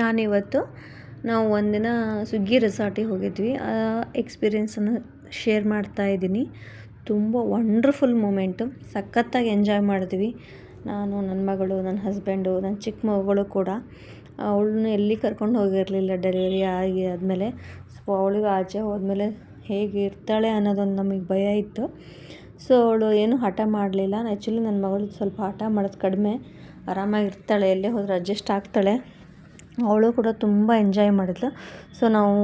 ನಾನಿವತ್ತು ನಾವು ಒಂದಿನ ಸ್ವಿಗ್ಗಿ ರೆಸಾರ್ಟಿಗೆ ಹೋಗಿದ್ವಿ. ಆ ಎಕ್ಸ್ಪೀರಿಯೆನ್ಸನ್ನು ಶೇರ್ ಮಾಡ್ತಾ ಇದ್ದೀನಿ. ತುಂಬ ವಂಡರ್ಫುಲ್ ಮೂಮೆಂಟು, ಸಖತ್ತಾಗಿ ಎಂಜಾಯ್ ಮಾಡಿದ್ವಿ. ನಾನು, ನನ್ನ ಮಗಳು, ನನ್ನ ಹಸ್ಬೆಂಡು, ನನ್ನ ಚಿಕ್ಕ ಮಗಳು ಕೂಡ. ಅವಳನ್ನ ಎಲ್ಲಿ ಕರ್ಕೊಂಡು ಹೋಗಿರಲಿಲ್ಲ ಡೆಲಿವರಿ ಆದಮೇಲೆ. ಸೊ ಅವಳಿಗೆ ಆಚೆ ಹೋದ್ಮೇಲೆ ಹೇಗೆ ಇರ್ತಾಳೆ ಅನ್ನೋದೊಂದು ನಮಗೆ ಭಯ ಇತ್ತು. ಸೊ ಅವಳು ಏನು ಹಠ ಮಾಡಲಿಲ್ಲ. ಆ್ಯಕ್ಚುಲಿ ನನ್ನ ಮಗಳು ಸ್ವಲ್ಪ ಹಠ ಮಾಡೋದು ಕಡಿಮೆ, ಆರಾಮಾಗಿರ್ತಾಳೆ, ಎಲ್ಲೇ ಹೋದರೂ ಅಡ್ಜಸ್ಟ್ ಆಗ್ತಾಳೆ. ಅವಳು ಕೂಡ ತುಂಬ ಎಂಜಾಯ್ ಮಾಡಿದ್ಳು. ಸೊ ನಾವು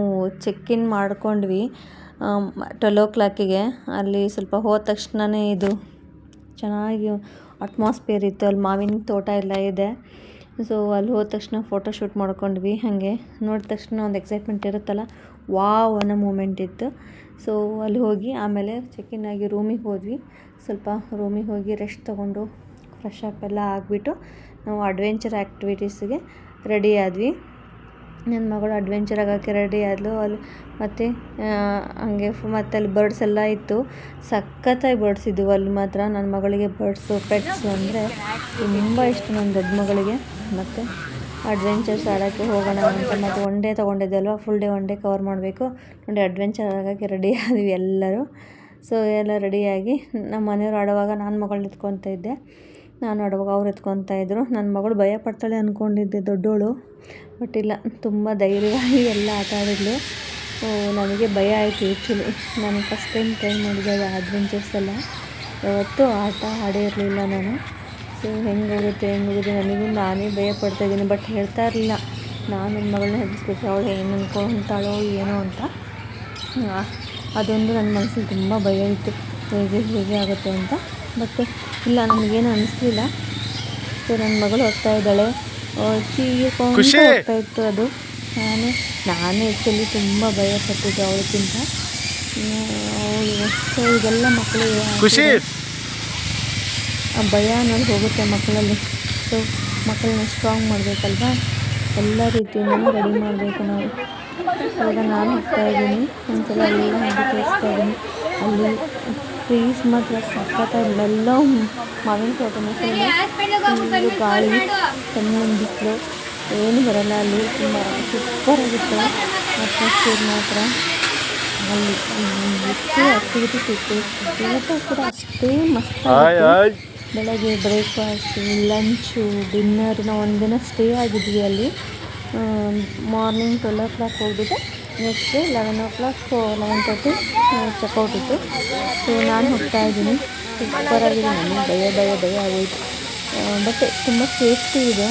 ಚೆಕ್-ಇನ್ ಮಾಡ್ಕೊಂಡ್ವಿ 12 o'clock. ಅಲ್ಲಿ ಸ್ವಲ್ಪ ಹೋದ ತಕ್ಷಣವೇ ಇದು ಚೆನ್ನಾಗಿ ಅಟ್ಮಾಸ್ಫಿಯರ್ ಇತ್ತು. ಅಲ್ಲಿ ಮಾವಿನ ತೋಟ ಎಲ್ಲ ಇದೆ. ಸೊ ಅಲ್ಲಿ ಹೋದ ತಕ್ಷಣ ಫೋಟೋ ಶೂಟ್ ಮಾಡ್ಕೊಂಡ್ವಿ. ಹಾಗೆ ನೋಡಿದ ತಕ್ಷಣ ಒಂದು ಎಕ್ಸೈಟ್ಮೆಂಟ್ ಇರುತ್ತಲ್ಲ, ವಾವ್ ಅನ್ನೋ ಮೂಮೆಂಟ್ ಇತ್ತು. ಸೊ ಅಲ್ಲಿ ಹೋಗಿ ಆಮೇಲೆ ಚೆಕ್-ಇನ್ ಆಗಿ ರೂಮಿಗೆ ಹೋದ್ವಿ. ಸ್ವಲ್ಪ ರೂಮಿಗೆ ಹೋಗಿ ರೆಸ್ಟ್ ತೊಗೊಂಡು ಫ್ರೆಶ್ ಅಪ್ ಎಲ್ಲ ಆಗಿಬಿಟ್ಟು ನಾವು ಅಡ್ವೆಂಚರ್ ಆ್ಯಕ್ಟಿವಿಟೀಸಿಗೆ ರೆಡಿ ಆದ್ವಿ. ನನ್ನ ಮಗಳು ಅಡ್ವೆಂಚರ್ ಆಗೋಕ್ಕೆ ರೆಡಿ ಆದಳು. ಅಲ್ಲಿ ಮತ್ತು ಹಂಗೆ ಮತ್ತು ಅಲ್ಲಿ ಬರ್ಡ್ಸ್ ಎಲ್ಲ ಇತ್ತು. ಸಖತ್ತಾಗಿ ಬರ್ಡ್ಸ್ ಇದ್ದವು ಅಲ್ಲಿ ಮಾತ್ರ. ನನ್ನ ಮಗಳಿಗೆ ಬರ್ಡ್ಸು, ಪೆಟ್ಸು ಅಂದರೆ ತುಂಬ ಇಷ್ಟ, ನನ್ನ ದೊಡ್ಡ ಮಗಳಿಗೆ. ಮತ್ತು ಅಡ್ವೆಂಚರ್ಸ್ ಆಡೋಕ್ಕೆ ಹೋಗೋಣ ಅಂತ ಮತ್ತು ಒನ್ ಡೇ ತೊಗೊಂಡಿದ್ದೆ ಅಲ್ವಾ, full day one day cover ಮಾಡಬೇಕು ನೋಡಿ. ಅಡ್ವೆಂಚರ್ ಆಗೋಕ್ಕೆ ರೆಡಿ ಆದ್ವಿ ಎಲ್ಲರೂ. ಸೊ ಎಲ್ಲ ರೆಡಿಯಾಗಿ ನಮ್ಮ ಮನೆಯವ್ರು ಆಡುವಾಗ ನಾನು ಮಗಳನ್ನ ಎತ್ಕೊತಾ ಇದ್ದೆ, ನಾನು ಆಡುವಾಗ ಅವ್ರು ಎತ್ಕೊತಾ ಇದ್ದರು. ನನ್ನ ಮಗಳು ಭಯ ಪಡ್ತಾಳೆ ಅಂದ್ಕೊಂಡಿದ್ದೆ ದೊಡ್ಡೋಳು, ಬಟ್ ಇಲ್ಲ, ತುಂಬ ಧೈರ್ಯವಾಗಿ ಎಲ್ಲ ಆಟ ಆಡಿದ್ಳು. ನನಗೆ ಭಯ ಆಯಿತು ಆ್ಯಕ್ಚುಲಿ. ನಾನು ಫಸ್ಟ್ ಟೈಮ್ ಟ್ರೈ ಮಾಡಿದ್ದೆ ಅಡ್ವೆಂಚರ್ಸ್ ಎಲ್ಲ, ಯಾವತ್ತೂ ಆಟ ಆಡೇ ಇರಲಿಲ್ಲ ನಾನು. ಸೊ ಹೆಂಗೋಗುತ್ತೆ ನನಗೂ ನಾನೇ ಭಯ ಪಡ್ತಾಯಿದ್ದೀನಿ, ಬಟ್ ಹೇಳ್ತಾ ಇರಲಿಲ್ಲ. ನಾನು ನನ್ನ ಮಗಳನ್ನ ಹೆದರಿಸ್ಬಿಟ್ರೆ ಅವಳು ಏನು ಅಂದ್ಕೊಳ್ತಾಳೋ ಏನೋ ಅಂತ. ಅದೊಂದು ನನ್ನ ಮನಸ್ಸಲ್ಲಿ ತುಂಬ ಭಯ ಇತ್ತು, ಹೇಗೆ ಆಗುತ್ತೆ ಅಂತ. ಬಟ್ ಇಲ್ಲ, ನನಗೇನು ಅನ್ನಿಸ್ಲಿಲ್ಲ. ಸೊ ನನ್ನ ಮಗಳು ಹೋಗ್ತಾ ಇದ್ದಾಳೆ, ಚೀರ್ಕೊಂಡು ಹೋಗ್ತಾ ಇತ್ತು ಅದು. ನಾನು ಆ್ಯಕ್ಚುಲಿ ತುಂಬ ಭಯ ಪಟ್ಟಿದ್ದೆ ಅವಳಕ್ಕಿಂತ. ಅವಳು ಸೊ ಇದೆಲ್ಲ ಮಕ್ಕಳಿಗೆ ಆ ಭಯ ಅನ್ನೋದು ಹೋಗುತ್ತೆ ಮಕ್ಕಳಲ್ಲಿ. ಸೊ ಮಕ್ಕಳನ್ನ ಸ್ಟ್ರಾಂಗ್ ಮಾಡಬೇಕಲ್ವಾ, ಎಲ್ಲ ರೀತಿಯಿಂದಲೂ ರೆಡಿ ಮಾಡಬೇಕು ನಾವು. ಇವಾಗ ನಾನು ಹೋಗ್ತಾ ಇದ್ದೀನಿ, ಒಂದ್ಸಲ ಎಲ್ಲ ಹಾಗೆ ತೋರಿಸ್ತಾ ಇದ್ದೀನಿ. ಅಲ್ಲಿ ಟ್ರೀಸ್ ಮಾತ್ರ ಸಖತ್ತಾಗಿ ಎಲ್ಲ ಮಾವಿನ ತೋಟನೂ ಫುಲ್ಲು ಗಾಳಿ, ತಣ್ಣಗಿನ ಬಿಸಿಲು, ಏನು ಬರಲ್ಲ ಅಲ್ಲಿ. ತುಂಬ ಸೂಪರಾಗಿತ್ತು ಅಟ್ಮಾಸ್ಫಿಯರ್ ಮಾತ್ರ. ಅಲ್ಲಿ ಎಷ್ಟು ಆ್ಯಕ್ಟಿವಿಟೀಸ್ ಇತ್ತು, ಊಟ ಕೂಡ ಅಷ್ಟೇ ಮಸ್ತಾಗಿತ್ತು. ಬೆಳಗ್ಗೆ ಬ್ರೇಕ್ಫಾಸ್ಟು, ಲಂಚು, ಡಿನ್ನರ್. ನಾವು ಒಂದಿನ ಸ್ಟೇ ಆಗಿದ್ವಿ ಅಲ್ಲಿ. ಮಾರ್ನಿಂಗ್ 12 o'clock ಹೋಗ್ಬಿಟ್ಟು ನೆಕ್ಸ್ಟ್ ಡೇ 11 o'clock 11:30 ಚೆಕ್ಔಟ್ ಇತ್ತು. ಸೊ ನಾನು ಹೋಗ್ತಾ ಇದ್ದೀನಿ. ಸೂಪರಾಗಿದೆ. ನನಗೆ ಭಯ ಆಗೋಯಿತು, ಬಟ್ ತುಂಬ ಸೇಫ್ಟಿ ಇದೆ.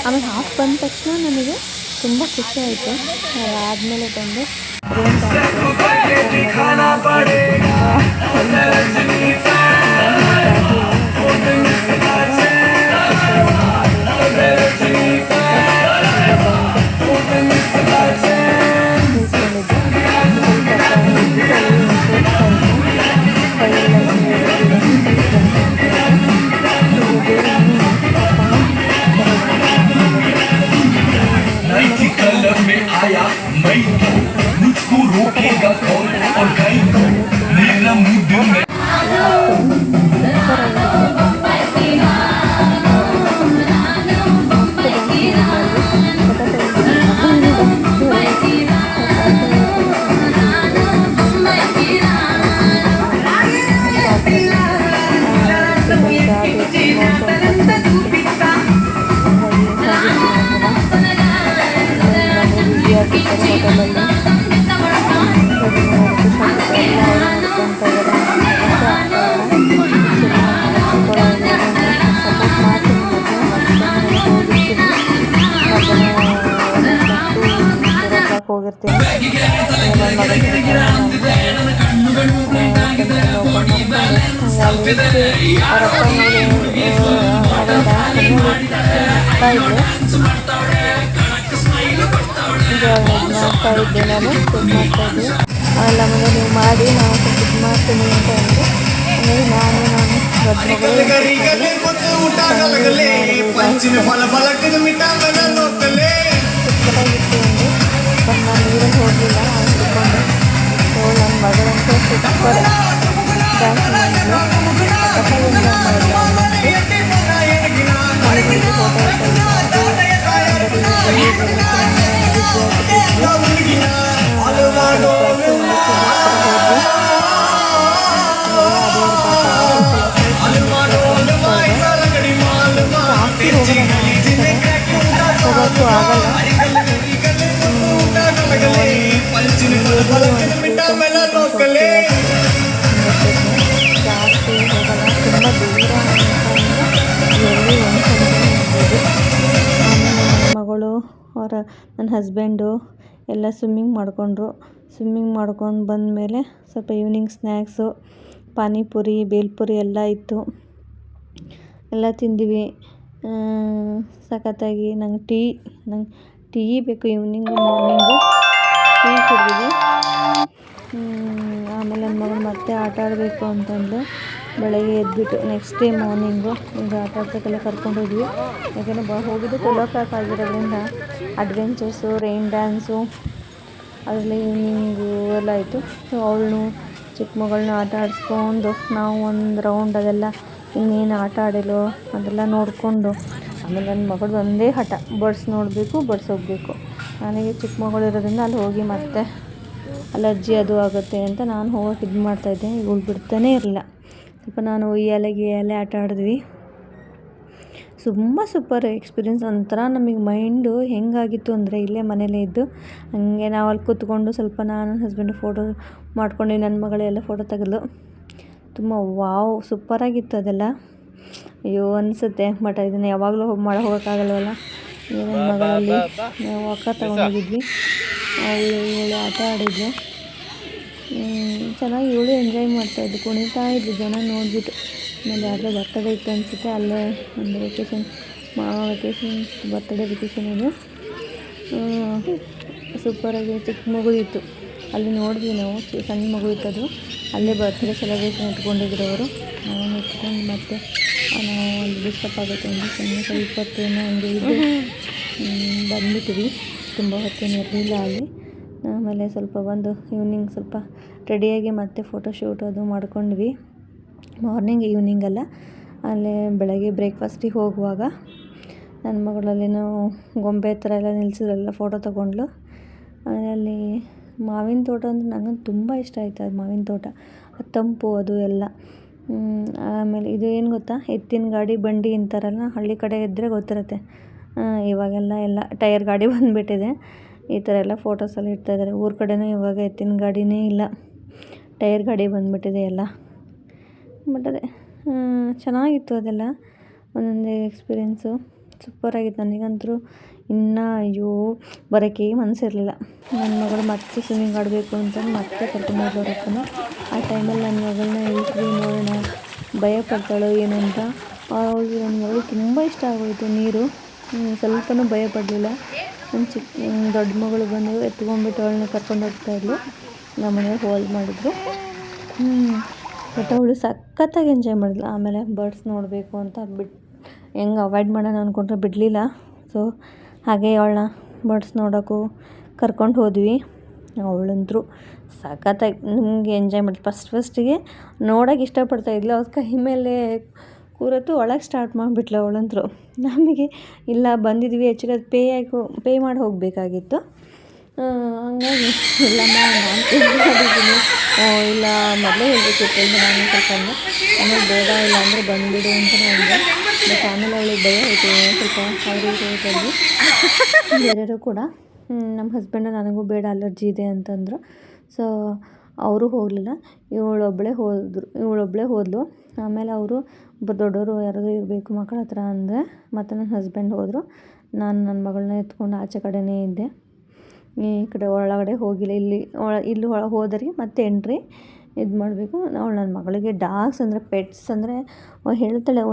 ಆಮೇಲೆ ಹಾಫ್ ಬಂದ ತಕ್ಷಣ ನನಗೆ ತುಂಬ ಖುಷಿ ಆಯಿತು. ಆದಮೇಲೆ ಬಂದು ರೂಮ್ मुझको रोकेगा कौन और कहीं को मेरा मुंह में ಹೋಗಿರ್ತೀನಿ. ಮಾಡ್ತಾ ಇದ್ದೆ ನಾನು, ಅವೆಲ್ಲ ಮುಂದೆ ನೀವು ಮಾಡಿ ನಾವು ಸ್ವಲ್ಪ ಇದು ಮಾಡ್ತೀನಿ ಅಂತ ಅಂದು ಹಂಗಾಗಿ ನಾನು ದೊಡ್ಡ ಸೂಪರಾಗಿತ್ತು ಒಂದು. ಬಟ್ ನಾನು ನೀರಲ್ಲಿ ಹೋಗಲಿಲ್ಲ, ಹಿಡ್ಕೊಂಡು. ಸೊ ನನ್ನ ಮಗಳಂತೂ ಸೂಪರ್ ಡ್ಯಾನ್ಸ್ ಮಾಡಿದ್ಲು, ಸಖತ್ತಾಗಿ ಎಂಜಾಯ್ ಮಾಡಿದ್ಲು. ಅವಳಂತೂ ಫೋಟೋ ನನ್ನ ಹಸ್ಬೆಂಡು ಎಲ್ಲ ಸ್ವಿಮ್ಮಿಂಗ್ ಮಾಡಿಕೊಂಡ್ರು. ಸ್ವಿಮ್ಮಿಂಗ್ ಮಾಡ್ಕೊಂಡು ಬಂದಮೇಲೆ ಸ್ವಲ್ಪ ಈವ್ನಿಂಗ್ ಸ್ನ್ಯಾಕ್ಸು ಪಾನಿಪುರಿ ಬೇಲ್ಪುರಿ ಎಲ್ಲ ಇತ್ತು, ಎಲ್ಲ ತಿಂದ್ವಿ. ಸಖತ್ತಾಗಿ ನಂಗೆ ಟೀ ಬೇಕು ಈವ್ನಿಂಗು ಮಾರ್ನಿಂಗು ಟೀ ಕುಡಿದ್ವಿ. ಆಮೇಲೆ ನನ್ನ ಮಗಳು ಮತ್ತೆ ಆಟ ಆಡಬೇಕು ಅಂತಂದು ಬೆಳಗ್ಗೆ ಎದ್ಬಿಟ್ಟು ನೆಕ್ಸ್ಟ್ ಡೇ ಮಾರ್ನಿಂಗು ಈಗ ಆಟ ಆಡ್ಸೋಕ್ಕೆಲ್ಲ ಕರ್ಕೊಂಡೋದ್ವಿ. ಯಾಕೆಂದರೆ ಹೋಗಿದ್ದು 12 o'clock ಆಗಿರೋದ್ರಿಂದ ಅಡ್ವೆಂಚರ್ಸು ರೈನ್ ಡ್ಯಾನ್ಸು ಅದರಲ್ಲಿ ಈವ್ನಿಂಗು ಎಲ್ಲ ಆಯಿತು. ಸೊ ಅವಳನ್ನು ಚಿಕ್ಕ ಮಗಳನ್ನ ಆಟ ಆಡಿಸ್ಕೊಂಡು ನಾವು ಒಂದು ರೌಂಡ್ ಅದೆಲ್ಲ ಇನ್ನೇನು ಆಟ ಆಡಿರೋ ಅದೆಲ್ಲ ನೋಡಿಕೊಂಡು, ಆಮೇಲೆ ನನ್ನ ಮಗಳದ್ದು ಒಂದೇ ಹಠ ಬರ್ಡ್ಸ್ ನೋಡಬೇಕು, ಬರ್ಡ್ಸ್ ಹೋಗಬೇಕು. ನನಗೆ ಚಿಕ್ಕ ಮಗಳು ಇರೋದ್ರಿಂದ ಅಲ್ಲಿ ಹೋಗಿ ಮತ್ತೆ ಅಲರ್ಜಿ ಅದು ಆಗುತ್ತೆ ಅಂತ ನಾನು ಹೋಗೋಕೆ ಇದು ಮಾಡ್ತಾಯಿದ್ದೆ. ಇವಳು ಬಿಡ್ತಾನೇ ಇರಲಿಲ್ಲ. ಸ್ವಲ್ಪ ನಾನು ಉಯ್ಯಾಲೆ ಆಟ ಆಡಿದ್ವಿ. ತುಂಬ ಸೂಪರ್ ಎಕ್ಸ್ಪೀರಿಯೆನ್ಸ್. ಒಂಥರ ನಮಗೆ ಮೈಂಡು ಹೆಂಗಾಗಿತ್ತು ಅಂದರೆ ಇಲ್ಲೇ ಮನೇಲೇ ಇದ್ದು ಹಾಗೆ ನಾವು ಅಲ್ಲಿ ಕೂತ್ಕೊಂಡು ಸ್ವಲ್ಪ ನಾನು ನನ್ನ ಹಸ್ಬೆಂಡು ಫೋಟೋ ಮಾಡ್ಕೊಂಡು ನನ್ನ ಮಗಳೆಲ್ಲ ಫೋಟೋ ತೆಗೆದ್ಲು. ತುಂಬ ವಾವ್ ಸೂಪರಾಗಿತ್ತು ಅದೆಲ್ಲ. ಅಯ್ಯೋ ಅನಿಸುತ್ತೆ, ಬಟ್ ಇದನ್ನು ಯಾವಾಗಲೂ ಹೋಗೋಕ್ಕಾಗಲ್ವಲ್ಲ. ನನ್ನ ಮಗಳಲ್ಲಿ ನಾವು ಅಕ್ಕ ತಗೊಂಡೋಗಿದ್ವಿ, ಇವಳು ಆಟ ಆಡಿದ್ಲು. ಚೆನ್ನಾಗಿ ಇವಳು ಎಂಜಾಯ್ ಮಾಡ್ತಾಯಿದ್ಲು, ಕುಣಿತಾ ಇದ್ಲು ಜನ ನೋಡಿಬಿಟ್ಟು. ಆಮೇಲೆ ಯಾರದೋ ಬರ್ತಡೇ ಇತ್ತು ಅನಿಸುತ್ತೆ, ಅಲ್ಲೇ ಒಂದು ವೆಕೇಷನ್ ಬರ್ತಡೇ ವೆಕೇಷನ್ ಇದು ಸೂಪರಾಗಿ ಚಿಕ್ಕ ಮಗು ಇತ್ತು. ಅಲ್ಲಿ ನೋಡಿದ್ವಿ ನಾವು, ಸಣ್ಣ ಮಗು ಇತ್ತದು. ಅಲ್ಲೇ ಬರ್ತ್ಡೇ ಸೆಲೆಬ್ರೇಷನ್ ಇಟ್ಕೊಂಡಿದ್ರು ಅವರು. ನಾವು ಇಟ್ಕೊಂಡು ಮತ್ತೆ ನಾವು ಅಲ್ಲಿ ಡಿಸ್ಟರ್ಬ್ ಆಗುತ್ತೆ ಅಂತ ಸ್ವಲ್ಪ ಹೊತ್ತೇನೋ ಹಂಗೆ ಇದ್ದು ಬಂದುಬಿಟ್ವಿ. ತುಂಬ ಹೊತ್ತೇನು ಇರಲಿಲ್ಲ ಅಲ್ಲಿ. ಆಮೇಲೆ ಸ್ವಲ್ಪ ಬಂದು ಈವ್ನಿಂಗ್ ಸ್ವಲ್ಪ ರೆಡಿಯಾಗಿ ಮತ್ತೆ ಫೋಟೋಶೂಟ್ ಅದು ಮಾಡ್ಕೊಂಡ್ವಿ. ಈವ್ನಿಂಗ್ ಅಲ್ಲ, ಅಲ್ಲೇ ಬೆಳಗ್ಗೆ ಬ್ರೇಕ್ಫಾಸ್ಟಿಗೆ ಹೋಗುವಾಗ ನನ್ನ ಮಗಳಲ್ಲೇನೋ ಗೊಂಬೆ ಥರ ಎಲ್ಲ ನಿಲ್ಸಿದ್ರೆಲ್ಲ ಫೋಟೋ ತೊಗೊಂಡ್ಲು. ಅಲ್ಲಿ ಮಾವಿನ ತೋಟ ಅಂದರೆ ನನಗಂತೂ ತುಂಬ ಇಷ್ಟ ಆಯಿತು. ಅದು ಮಾವಿನ ತೋಟ, ಅದು ತಂಪು ಅದು ಎಲ್ಲ. ಆಮೇಲೆ ಇದು ಏನು ಗೊತ್ತಾ, ಎತ್ತಿನ ಗಾಡಿ ಬಂಡಿ ಅಂತಾರಲ್ಲ, ಹಳ್ಳಿ ಕಡೆ ಇದ್ದರೆ ಗೊತ್ತಿರುತ್ತೆ. ಇವಾಗೆಲ್ಲ ಟೈರ್ ಗಾಡಿ ಬಂದುಬಿಟ್ಟಿದೆ. ಈ ಥರ ಎಲ್ಲ ಫೋಟೋಸೆಲ್ಲ ಇಡ್ತಾಯಿದ್ದಾರೆ. ಊರ ಕಡೆನೂ ಇವಾಗ ಎತ್ತಿನ ಗಾಡಿನೇ ಇಲ್ಲ, ಟೈರ್ ಗಾಡಿ ಬಂದುಬಿಟ್ಟಿದೆ ಎಲ್ಲ. ಬಟ್ ಅದೇ ಚೆನ್ನಾಗಿತ್ತು ಅದೆಲ್ಲ. ಒಂದೊಂದೇ ಎಕ್ಸ್ಪೀರಿಯೆನ್ಸು ಸೂಪರಾಗಿತ್ತು. ನನಗಂತೂ ಅಯ್ಯೋ ಬರೋಕ್ಕೆ ಮನಸ್ಸಿರಲಿಲ್ಲ. ನನ್ನ ಮಗಳು ಮತ್ತೆ ಸ್ವಿಮ್ಮಿಂಗ್ ಆಡಬೇಕು ಅಂತ ಮತ್ತೆ ಕರ್ಕೊಂಡೋದ್ರು ಅವ್ರ ಅಪ್ಪನ. ಆ ಟೈಮಲ್ಲಿ ನನ್ನ ಮಗಳನ್ನ ಇಳಿಸ್ರಿ ನೋಡೋಣ, ಭಯ ಪಡ್ತಾಳೋ ಏನು ಅಂತ. ನನ್ನ ಮಗಳು ತುಂಬ ಇಷ್ಟ ಆಗೋಯಿತು ನೀರು, ಸ್ವಲ್ಪನೂ ಭಯ ಪಡಲಿಲ್ಲ. ನನ್ನ ದೊಡ್ಡ ಮಗಳು ಬಂದು ಎತ್ಕೊಂಡ್ಬಿಟ್ಟು ಅವಳನ್ನ ಕರ್ಕೊಂಡು ಹೋಗ್ತಾಯಿದ್ಲು. ನಮ್ಮ ಮನೆಯವ್ರು ಹೋಲ್ಡ್ ಮಾಡಿದ್ರು. ಬಟ್ ಅವಳು ಸಖತ್ತಾಗಿ ಎಂಜಾಯ್ ಮಾಡಿದ್ಲು. ಆಮೇಲೆ ಬರ್ಡ್ಸ್ ನೋಡಬೇಕು ಅಂತ ಹೆಂಗೆ ಅವಾಯ್ಡ್ ಮಾಡೋಣ ಅಂದ್ಕೊಂಡ್ರೆ ಬಿಡಲಿಲ್ಲ. ಸೊ ಹಾಗೆ ಅವಳನ್ನ ಬರ್ಡ್ಸ್ ನೋಡೋಕ್ಕೂ ಕರ್ಕೊಂಡು ಹೋದ್ವಿ. ಅವಳಂತರೂ ಸಖತ್ತಾಗಿ ನಮಗೆ ಎಂಜಾಯ್ ಮಾಡಿದ್ಲು. ಫಸ್ಟಿಗೆ ನೋಡೋಕೆ ಇಷ್ಟಪಡ್ತಾಯಿದ್ಲು. ಅವ್ರ ಕೈ ಮೇಲೆ ಕೂರತ್ತು ಒಳಗೆ ಸ್ಟಾರ್ಟ್ ಮಾಡಿಬಿಟ್ಲು ಅವಳಂತರೂ. ನಮಗೆ ಇಲ್ಲ ಬಂದಿದ್ವಿ ಆ್ಯಕ್ಚುಲಿ ಅದು ಪೇ ಮಾಡಿ ಹೋಗಬೇಕಾಗಿತ್ತು. ಹಂಗಾಗಿ ಇಲ್ಲಮ್ಮ ನಾನು ಪೇ ಮಾಡಿದ್ದೀನಿ, ಇಲ್ಲ ಮೊದಲೇ ಹೇಳ್ಬೇಕಿತ್ತು ಅಂತ ನಾನು ಸ್ವಲ್ಪ ಅಂದೆ. ಆಮೇಲೆ ಬೇಡ ಇಲ್ಲ ಅಂದರೆ ಬಂದುಬಿಡು ಅಂತಲೇ ಅಂದೆ. ಬಟ್ ಆಮೇಲೆ ಅವಳಿಗೆ ಭಯ ಆಯಿತು ಸ್ವಲ್ಪ. ಅವ್ರಿಗೆ ಹೋಗಿ ಬೇರೆಯವರು ಕೂಡ ನಮ್ಮ ಹಸ್ಬೆಂಡು ನನಗೂ ಬೇಡ ಅಲರ್ಜಿ ಇದೆ ಅಂತಂದರು. ಸೊ ಅವರು ಹೋಗಲಿಲ್ಲ, ಇವಳೊಬ್ಬಳೇ ಹೋದಳು. ಆಮೇಲೆ ಅವರು ದೊಡ್ಡವರು ಯಾರಾದರೂ ಇರಬೇಕು ಮಕ್ಕಳ ಹತ್ರ ಅಂದರೆ ಮತ್ತು ನನ್ನ ಹಸ್ಬೆಂಡ್ ಹೋದರು. ನಾನು ನನ್ನ ಮಗಳನ್ನ ಎತ್ಕೊಂಡು ಆಚೆ ಕಡೆಯೇ ಇದ್ದೆ, ಈ ಕಡೆ ಒಳಗಡೆ ಹೋಗಿಲ್ಲ. ಇಲ್ಲಿ ಒಳಗೆ ಹೋದರೆ ಮತ್ತೆ ಎಂಟ್ರಿ ಇದು ಮಾಡಬೇಕು. ಅವಳು ನನ್ನ ಮಗಳಿಗೆ ಡಾಗ್ಸ್ ಅಂದರೆ ಪೆಟ್ಸ್ ಅಂದರೆ ಹೇಳ್ತಾಳೆ.